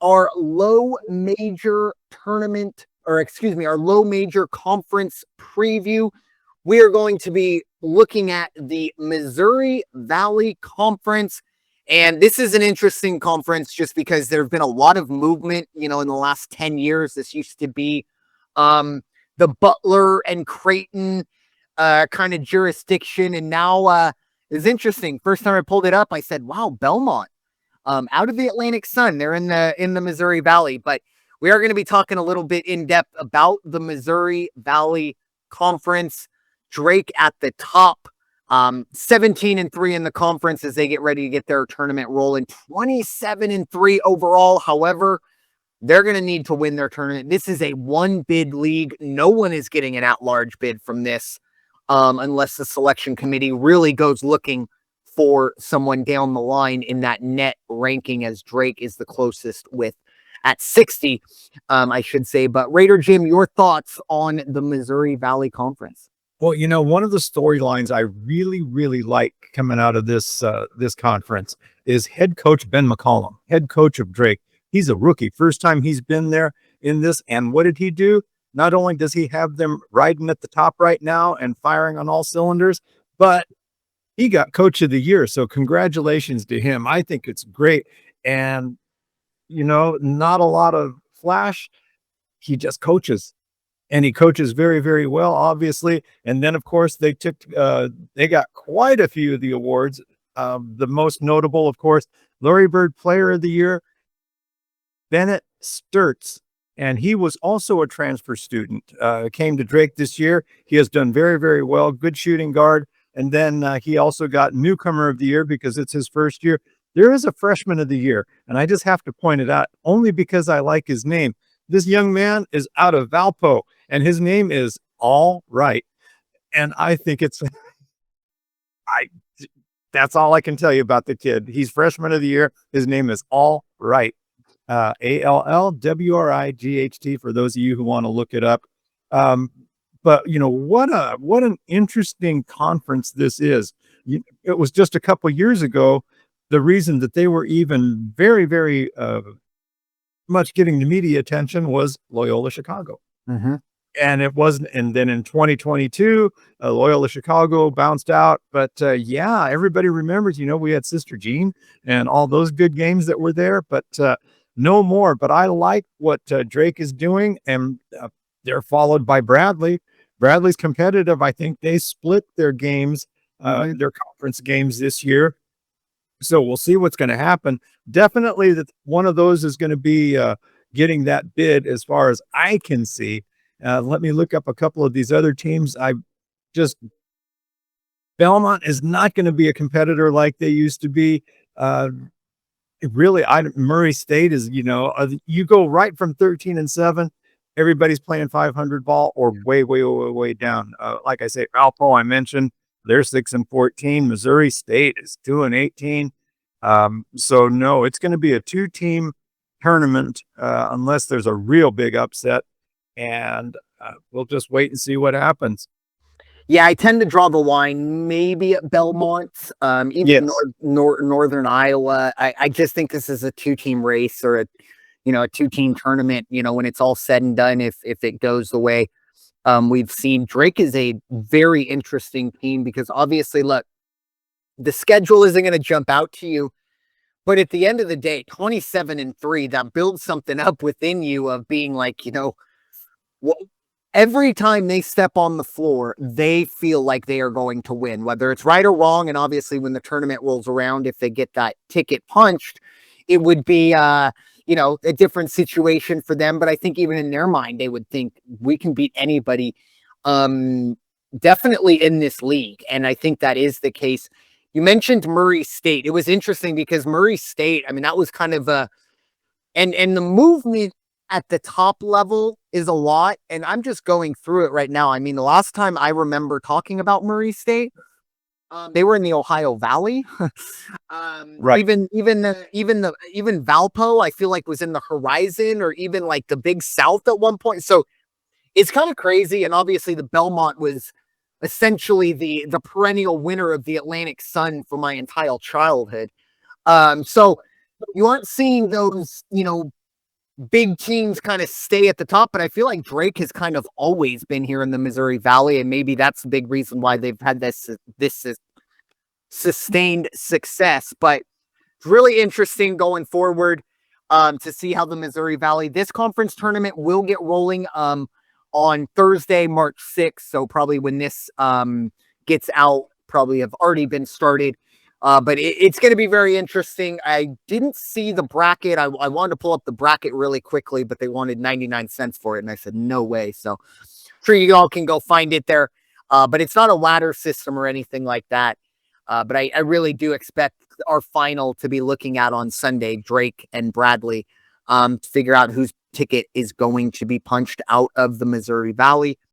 our low major tournament, or excuse me, our low major conference preview. We are going to be looking at the Missouri Valley Conference. And this is an interesting conference just because there have been a lot of movement, in the last 10 years. This used to be the Butler and Creighton kind of jurisdiction. And now it's interesting. First time I pulled it up, I said, wow, Belmont. Out of the Atlantic Sun. They're in the Missouri Valley, but we are going to be talking a little bit in depth about the Missouri Valley Conference. Drake at the top, 17-3 in the conference as they get ready to get their tournament rolling. 27-3 overall. However, they're going to need to win their tournament. This is a one bid league. No one is getting an at-large bid from this, unless the selection committee really goes looking for someone down the line in that net ranking, as Drake is the closest with at 60, I should say. But Raider Jim, your thoughts on the Missouri Valley Conference? Well, one of the storylines I really, really like coming out of this conference is head coach Ben McCollum, head coach of Drake. He's a rookie, first time he's been there in this. And what did he do? Not only does he have them riding at the top right now and firing on all cylinders, but he got coach of the year. So congratulations to him. I think it's great. And, not a lot of flash. He just coaches. And he coaches very, very well, obviously. And then, of course, they got quite a few of the awards. The most notable, of course, Laurie Bird Player of the Year, Bennett Sturtz. And he was also a transfer student, came to Drake this year. He has done very, very well. Good shooting guard. And then he also got Newcomer of the Year because it's his first year. There is a Freshman of the Year. And I just have to point it out only because I like his name. This young man is out of Valpo, and his name is All Right. And I think that's all I can tell you about the kid. He's Freshman of the Year. His name is All Right. ALLWRIGHT for those of you who want to look it up. But what an interesting conference this is. It was just a couple years ago, the reason that they were even very, very much getting the media attention was Loyola Chicago. Mm-hmm. And it wasn't. And then in 2022, Loyola Chicago bounced out. But everybody remembers, we had Sister Jean and all those good games that were there, but no more. But I like what Drake is doing, and they're followed by Bradley. Bradley's competitive. I think they split their games, their conference games this year. So we'll see what's going to happen. Definitely that one of those is going to be getting that bid as far as I can see. Let me look up a couple of these other teams. Belmont is not going to be a competitor like they used to be. Murray State is, you go right from 13-7. Everybody's playing 500 ball or way, way, way, way down. Like I say, Valpo, I mentioned, they're 6-14. Missouri State is 2-18. So no, it's going to be a 2-team tournament unless there's a real big upset, and we'll just wait and see what happens. Yeah, I tend to draw the line maybe at Belmont, even Yes. Northern Iowa. I just think this is a 2-team race, or a 2-team tournament. When it's all said and done, if it goes the way we've seen. Drake is a very interesting team because obviously, look, the schedule isn't going to jump out to you, but at the end of the day, 27-3, that builds something up within you of being like, every time they step on the floor, they feel like they are going to win, whether it's right or wrong. And obviously, when the tournament rolls around, if they get that ticket punched, it would be, a different situation for them. But I think even in their mind, they would think we can beat anybody, definitely in this league. And I think that is the case. You mentioned Murray State. It was interesting because Murray State, that was kind of and the movement at the top level is a lot. And I'm just going through it right now. The last time I remember talking about Murray State, they were in the Ohio Valley. Right. Even Valpo, I feel like, was in the horizon, or even like the Big South at one point. So it's kind of crazy. And obviously the Belmont was essentially the perennial winner of the Atlantic Sun for my entire childhood. So you aren't seeing those, big teams kind of stay at the top, but I feel like Drake has kind of always been here in the Missouri Valley, and maybe that's the big reason why they've had this sustained success. But it's really interesting going forward to see how the Missouri Valley, this conference tournament will get rolling on Thursday, March 6th. So probably when this gets out, probably have already been started. But it's going to be very interesting. I didn't see the bracket. I wanted to pull up the bracket really quickly, but they wanted 99 cents for it. And I said, no way. So I'm sure you all can go find it there. But it's not a ladder system or anything like that. But I really do expect our final to be looking at on Sunday, Drake and Bradley, to figure out whose ticket is going to be punched out of the Missouri Valley.